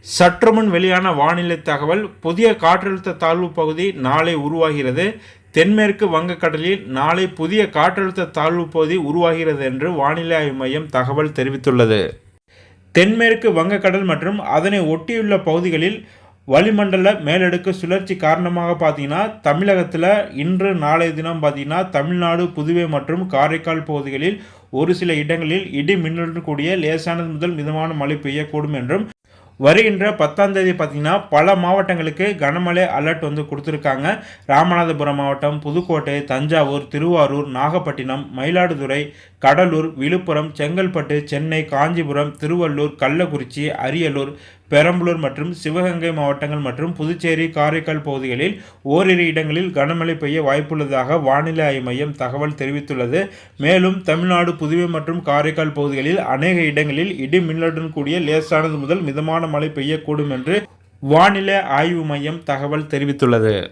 சற்றுமுன் வெளியான வானிலை தகவல். புதிய காற்றழுத்த தாழ்வு பகுதி நாளை உருவாகிறது. தென்மேற்கு வங்கக்கடலில் நாளை புதிய காற்றழுத்த தாழ்வு பகுதி உருவாகிறது என்று வானிலை ஆய்வு மையம் தகவல் தெரிவித்துள்ளது. தென்மேற்கு வங்கக்கடல் மற்றும் அதனை ஒட்டியுள்ள பகுதிகளில் வளிமண்டல மேலடுக்கு சுழற்சி காரணமாக பார்த்தீங்கன்னா தமிழகத்தில் இன்று நாளைய தினம் பார்த்தீங்கன்னா தமிழ்நாடு, புதுவை மற்றும் காரைக்கால் பகுதிகளில் ஒரு சில இடங்களில் இடி மின்னலுடன் கூடிய லேசானது முதல் மிதமான மழை பெய்யக்கூடும் என்றும், வருகின்ற 10ஆம் தேதி பார்த்தீங்கன்னா பல மாவட்டங்களுக்கு கனமழை அலர்ட் கொடுத்துருக்காங்க. ராமநாதபுரம் மாவட்டம், புதுக்கோட்டை, தஞ்சாவூர், திருவாரூர், நாகப்பட்டினம், மயிலாடுதுறை, கடலூர், விழுப்புரம், செங்கல்பட்டு, சென்னை, காஞ்சிபுரம், திருவள்ளூர், கள்ளக்குறிச்சி, அரியலூர், பெரம்பலூர் மற்றும் சிவகங்கை மாவட்டங்கள் மற்றும் புதுச்சேரி, காரைக்கால் பகுதிகளில் ஓரிரு இடங்களில் கனமழை பெய்ய வாய்ப்புள்ளதாக வானிலை ஆய்வு மையம் தகவல் தெரிவித்துள்ளது. மேலும் தமிழ்நாடு, புதுவை மற்றும் காரைக்கால் பகுதிகளில் அநேக இடங்களில் இடி மின்னலுடன் கூடிய லேசானது முதல் மிதமான மழை பெய்யக்கூடும் என்று வானிலை ஆய்வு மையம் தகவல் தெரிவித்துள்ளது.